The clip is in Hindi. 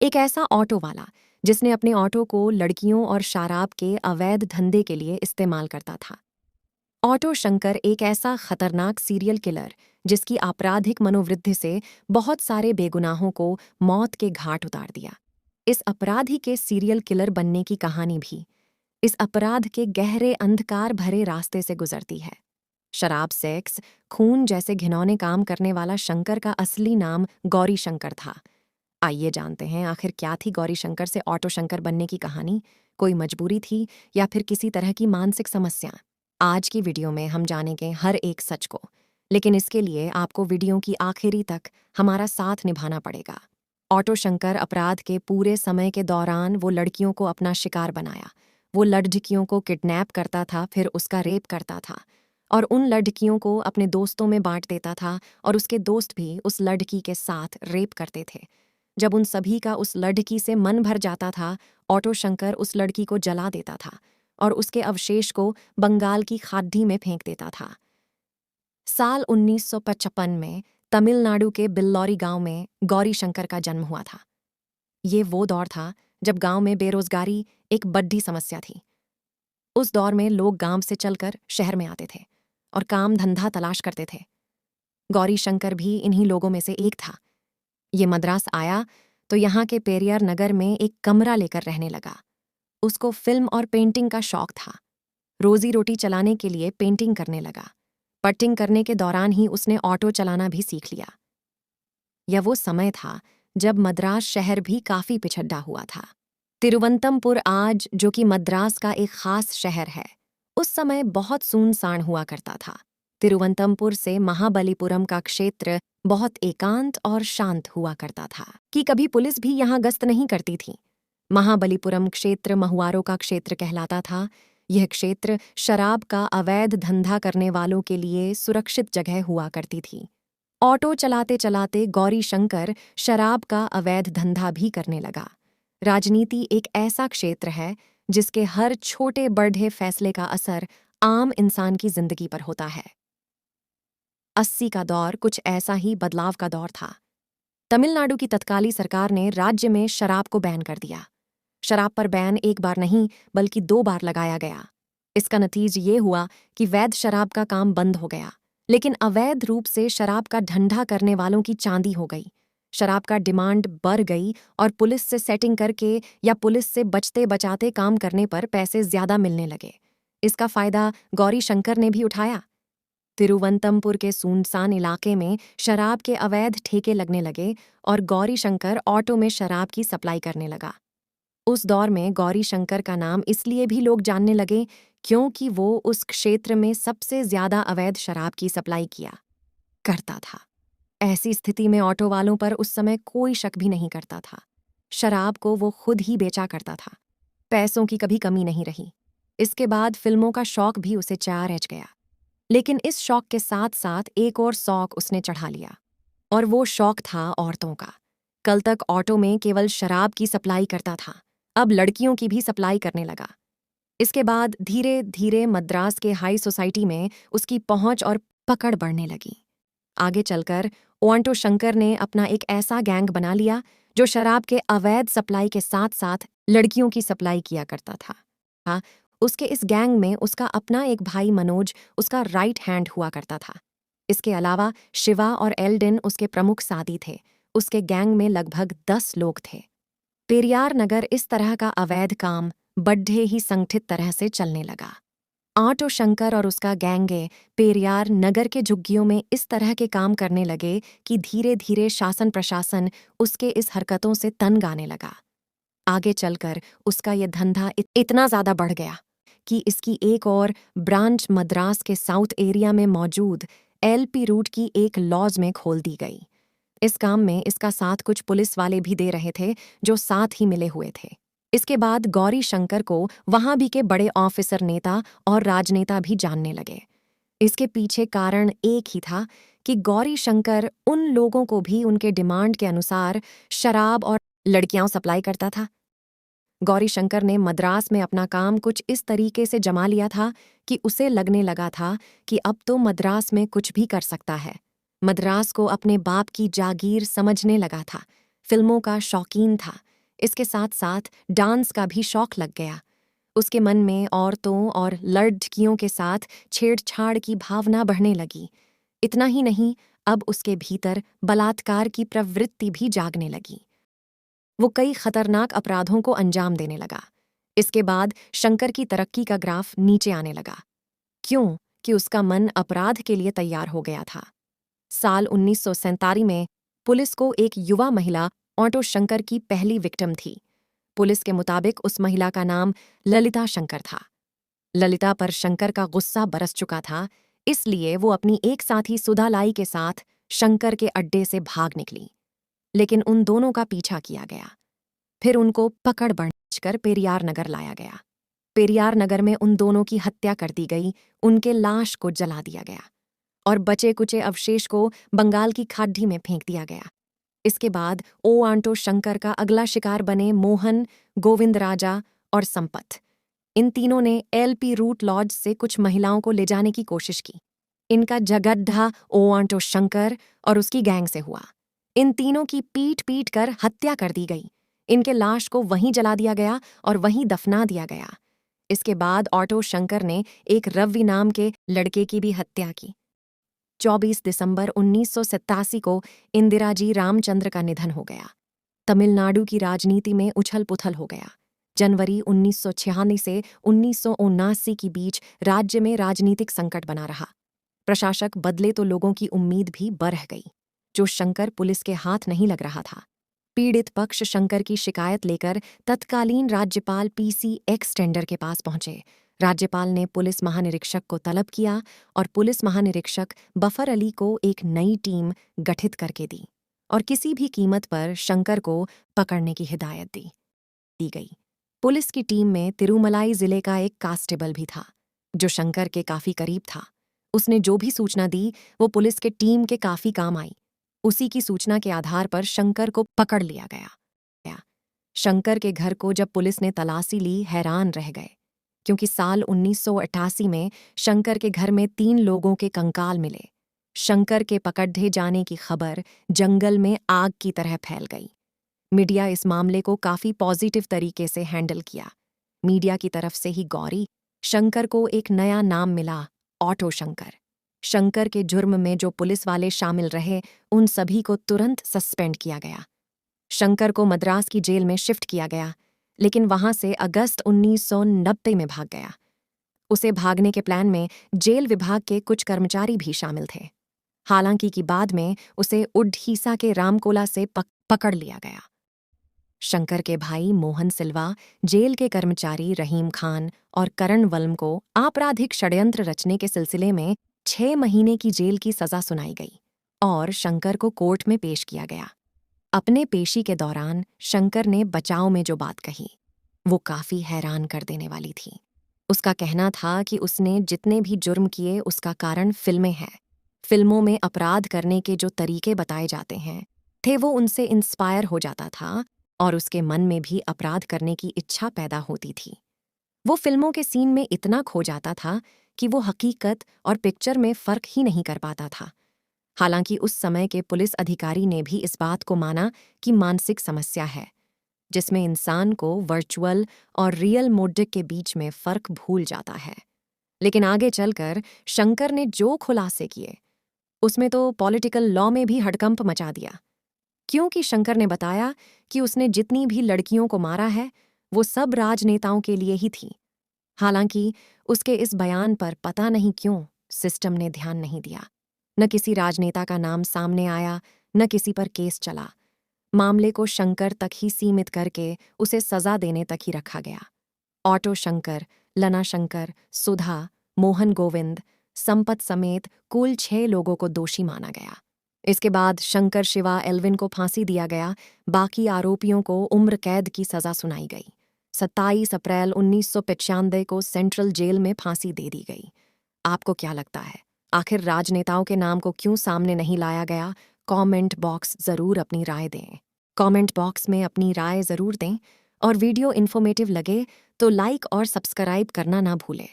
एक ऐसा ऑटो वाला जिसने अपने ऑटो को लड़कियों और शराब के अवैध धंधे के लिए इस्तेमाल करता था। ऑटो शंकर एक ऐसा खतरनाक सीरियल किलर जिसकी आपराधिक मनोवृत्ति से बहुत सारे बेगुनाहों को मौत के घाट उतार दिया। इस अपराधी के सीरियल किलर बनने की कहानी भी इस अपराध के गहरे अंधकार भरे रास्ते से गुजरती है। शराब, सेक्स, खून जैसे घिनौने काम करने वाला शंकर का असली नाम गौरी शंकर था। आइए जानते हैं आखिर क्या थी गौरी शंकर से ऑटो शंकर बनने की कहानी। कोई मजबूरी थी या फिर किसी तरह की मानसिक समस्या? आज की वीडियो में हम जानेंगे हर एक सच को, लेकिन इसके लिए आपको वीडियो की आखिरी तक हमारा साथ निभाना पड़ेगा। ऑटो शंकर अपराध के पूरे समय के दौरान वो लड़कियों को अपना शिकार बनाया। वो लड़कियों को किडनैप करता था, फिर उसका रेप करता था और उन लड़कियों को अपने दोस्तों में बांट देता था और उसके दोस्त भी उस लड़की के साथ रेप करते थे। जब उन सभी का उस लड़की से मन भर जाता था, ऑटो शंकर उस लड़की को जला देता था और उसके अवशेष को बंगाल की खाड़ी में फेंक देता था। साल 1955 में तमिलनाडु के बिल्लौरी गांव में गौरी शंकर का जन्म हुआ था। ये वो दौर था जब गांव में बेरोजगारी एक बड़ी समस्या थी। उस दौर में लोग गांव से चलकर शहर में आते थे और काम धंधा तलाश करते थे। गौरी शंकर भी इन्हीं लोगों में से एक था। ये मद्रास आया तो यहाँ के पेरियार नगर में एक कमरा लेकर रहने लगा। उसको फिल्म और पेंटिंग का शौक था। रोजी रोटी चलाने के लिए पेंटिंग करने लगा। पट्टिंग करने के दौरान ही उसने ऑटो चलाना भी सीख लिया। यह वो समय था जब मद्रास शहर भी काफी पिछड़ा हुआ था। तिरुवनंतपुर आज जो कि मद्रास का एक खास शहर है, उस समय बहुत सुनसान हुआ करता था। तिरुवनंतपुर से महाबलीपुरम का क्षेत्र बहुत एकांत और शांत हुआ करता था कि कभी पुलिस भी यहाँ गश्त नहीं करती थी। महाबलीपुरम क्षेत्र महुआरों का क्षेत्र कहलाता था। यह क्षेत्र शराब का अवैध धंधा करने वालों के लिए सुरक्षित जगह हुआ करती थी। ऑटो चलाते चलाते गौरी शंकर शराब का अवैध धंधा भी करने लगा। राजनीति एक ऐसा क्षेत्र है जिसके हर छोटे बड़े फैसले का असर आम इंसान की जिंदगी पर होता है। 80 का दौर कुछ ऐसा ही बदलाव का दौर था। तमिलनाडु की तत्कालीन सरकार ने राज्य में शराब को बैन कर दिया। शराब पर बैन एक बार नहीं बल्कि 2 बार लगाया गया। इसका नतीजा ये हुआ कि वैध शराब का काम बंद हो गया, लेकिन अवैध रूप से शराब का धंधा करने वालों की चांदी हो गई। शराब का डिमांड बढ़ गई और पुलिस से सेटिंग करके या पुलिस से बचते बचाते काम करने पर पैसे ज्यादा मिलने लगे। इसका फायदा गौरी शंकर ने भी उठाया। तिरुवनंतपुर के सुनसान इलाके में शराब के अवैध ठेके लगने लगे और गौरी शंकर ऑटो में शराब की सप्लाई करने लगा। उस दौर में गौरी शंकर का नाम इसलिए भी लोग जानने लगे क्योंकि वो उस क्षेत्र में सबसे ज्यादा अवैध शराब की सप्लाई किया करता था। ऐसी स्थिति में ऑटो वालों पर उस समय कोई शक भी नहीं करता था। शराब को वो खुद ही बेचा करता था। पैसों की कभी कमी नहीं रही। इसके बाद फिल्मों का शौक भी उसे चार रह गया, लेकिन इस शौक के साथ साथ एक और शौक उसने चढ़ा लिया और वो शौक था औरतों का। कल तक ऑटो में केवल शराब की सप्लाई करता था, अब लड़कियों की भी सप्लाई करने लगा। इसके बाद धीरे धीरे मद्रास के हाई सोसाइटी में उसकी पहुंच और पकड़ बढ़ने लगी। आगे चलकर ऑटो शंकर ने अपना एक ऐसा गैंग बना लिया जो शराब के अवैध सप्लाई के साथ साथ लड़कियों की सप्लाई किया करता था। हाँ, उसके इस गैंग में उसका अपना एक भाई मनोज उसका राइट हैंड हुआ करता था। इसके अलावा शिवा और एल्डिन उसके प्रमुख साथी थे। उसके गैंग में लगभग 10 लोग थे। पेरियार नगर इस तरह का अवैध काम बड्ढे ही संगठित तरह से चलने लगा। ऑटो शंकर और उसका गैंगे पेरियार नगर के झुग्गियों में इस तरह के काम करने लगे कि धीरे धीरे शासन प्रशासन उसके इस हरकतों से तंग आने लगा। आगे चलकर उसका ये धंधा इतना ज्यादा बढ़ गया कि इसकी एक और ब्रांच मद्रास के साउथ एरिया में मौजूद एलपी रूट की एक लॉज में खोल दी गई। इस काम में इसका साथ कुछ पुलिस वाले भी दे रहे थे जो साथ ही मिले हुए थे। इसके बाद गौरी शंकर को वहां भी के बड़े ऑफिसर, नेता और राजनेता भी जानने लगे। इसके पीछे कारण एक ही था कि गौरी शंकर उन लोगों को भी उनके डिमांड के अनुसार शराब और लड़कियां सप्लाई करता था। गौरी शंकर ने मद्रास में अपना काम कुछ इस तरीके से जमा लिया था कि उसे लगने लगा था कि अब तो मद्रास में कुछ भी कर सकता है। मद्रास को अपने बाप की जागीर समझने लगा था। फिल्मों का शौकीन था, इसके साथ साथ डांस का भी शौक लग गया। उसके मन में औरतों और लड़कियों के साथ छेड़छाड़ की भावना बढ़ने लगी। इतना ही नहीं, अब उसके भीतर बलात्कार की प्रवृत्ति भी जागने लगी। वो कई खतरनाक अपराधों को अंजाम देने लगा। इसके बाद शंकर की तरक्की का ग्राफ नीचे आने लगा। क्यों? कि उसका मन अपराध के लिए तैयार हो गया था। साल 1947 में पुलिस को एक युवा महिला ऑटो शंकर की पहली विक्टिम थी। पुलिस के मुताबिक उस महिला का नाम ललिता शंकर था। ललिता पर शंकर का गुस्सा बरस चुका था, इसलिए वो अपनी एक साथी सुधा लाई के साथ शंकर के अड्डे से भाग निकली। लेकिन उन दोनों का पीछा किया गया। फिर उनको पकड़ कर पेरियार नगर लाया गया। पेरियार नगर में उन दोनों की हत्या कर दी गई, उनके लाश को जला दिया गया और बचे कुचे अवशेष को बंगाल की खाड़ी में फेंक दिया गया। इसके बाद ऑटो शंकर का अगला शिकार बने मोहन, गोविंद राजा और संपत। इन तीनों ने एलपी रूट लॉज से कुछ महिलाओं को ले जाने की कोशिश की। इनका झगड़ा ऑटो शंकर और उसकी गैंग से हुआ। इन तीनों की पीट पीट कर हत्या कर दी गई। इनके लाश को वहीं जला दिया गया और वहीं दफना दिया गया। इसके बाद ऑटो शंकर ने एक रवि नाम के लड़के की भी हत्या की। 24 दिसंबर 1987 को इंदिराजी रामचंद्र का निधन हो गया। तमिलनाडु की राजनीति में उछल-पुथल हो गया। जनवरी 1996 से 1979 के बीच राज्य में राजनीतिक संकट बना रहा। प्रशासक बदले तो लोगों की उम्मीद भी बढ़ गई। जो शंकर पुलिस के हाथ नहीं लग रहा था। पीड़ित पक्ष शंकर की शिकायत लेकर तत्कालीन राज्यपाल पीसी एक्सटेंडर के पास पहुंचे। राज्यपाल ने पुलिस महानिरीक्षक को तलब किया और पुलिस महानिरीक्षक बफर अली को एक नई टीम गठित करके दी और किसी भी कीमत पर शंकर को पकड़ने की हिदायत दी गई। पुलिस की टीम में तिरुमलाई जिले का एक कांस्टेबल भी था, जो शंकर के काफी करीब था। उसने जो भी सूचना दी वो पुलिस के टीम के काफी काम आई। उसी की सूचना के आधार पर शंकर को पकड़ लिया गया। शंकर के घर को जब पुलिस ने तलाशी ली, हैरान रह गए, क्योंकि साल 1988 में शंकर के घर में 3 लोगों के कंकाल मिले। शंकर के पकड़े जाने की खबर जंगल में आग की तरह फैल गई। मीडिया इस मामले को काफी पॉजिटिव तरीके से हैंडल किया। मीडिया की तरफ से ही गौरी शंकर को एक नया नाम मिला, ऑटो शंकर। शंकर के जुर्म में जो पुलिस वाले शामिल रहे, उन सभी को तुरंत सस्पेंड किया गया। शंकर को मद्रास की जेल में शिफ्ट किया गया, लेकिन वहां से अगस्त 1990 में भाग गया। उसे भागने के प्लान में जेल विभाग के कुछ कर्मचारी भी शामिल थे। हालांकि कि बाद में उसे उड़ीसा के रामकोला से पकड़ लिया गया। शंकर के भाई मोहन सिल्वा, जेल के कर्मचारी रहीम खान और करण वल्म को आपराधिक षड्यंत्र रचने के सिलसिले में 6 महीने की जेल की सजा सुनाई गई और शंकर को कोर्ट में पेश किया गया। अपने पेशी के दौरान शंकर ने बचाव में जो बात कही, वो काफी हैरान कर देने वाली थी। उसका कहना था कि उसने जितने भी जुर्म किए उसका कारण फिल्में हैं। फिल्मों में अपराध करने के जो तरीके बताए जाते हैं थे, वो उनसे इंस्पायर हो जाता था और उसके मन में भी अपराध करने की इच्छा पैदा होती थी। वो फिल्मों के सीन में इतना खो जाता था कि वो हकीकत और पिक्चर में फर्क ही नहीं कर पाता था। हालांकि उस समय के पुलिस अधिकारी ने भी इस बात को माना कि मानसिक समस्या है, जिसमें इंसान को वर्चुअल और रियल मोड के बीच में फर्क भूल जाता है। लेकिन आगे चलकर शंकर ने जो खुलासे किए, उसमें तो पॉलिटिकल लॉ में भी हड़कंप मचा दिया, क्योंकि शंकर ने बताया कि उसने जितनी भी लड़कियों को मारा है वो सब राजनेताओं के लिए ही थी। हालांकि उसके इस बयान पर पता नहीं क्यों सिस्टम ने ध्यान नहीं दिया। न किसी राजनेता का नाम सामने आया, न किसी पर केस चला। मामले को शंकर तक ही सीमित करके उसे सजा देने तक ही रखा गया। ऑटो शंकर, लना शंकर, सुधा, मोहन गोविंद, संपत समेत कुल 6 लोगों को दोषी माना गया। इसके बाद शंकर शिवा एल्विन को फांसी दिया गया। बाकी आरोपियों को उम्र कैद की सजा सुनाई गई। 27 अप्रैल 1995 को सेंट्रल जेल में फांसी दे दी गई। आपको क्या लगता है, आखिर राजनेताओं के नाम को क्यों सामने नहीं लाया गया? कमेंट बॉक्स जरूर अपनी राय दें। कमेंट बॉक्स में अपनी राय जरूर दें और वीडियो इन्फॉर्मेटिव लगे तो लाइक और सब्सक्राइब करना ना भूलें।